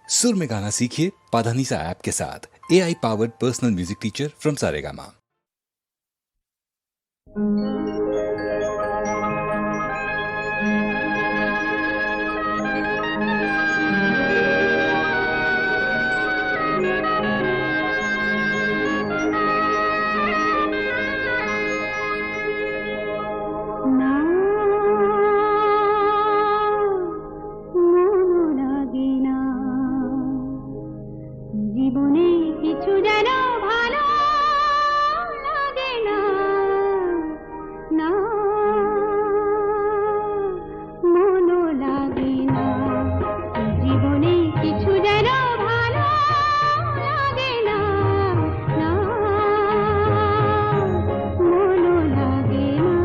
सुर में गाना सीखिए पाधानीसा ऐप के साथ। AI powered personal music teacher from Saregama. জীবনে কিছু যেন ভালো লাগে না, না মনও লাগে না। জীবনে কিছু যেন ভালো লাগে না, না মনও লাগে না।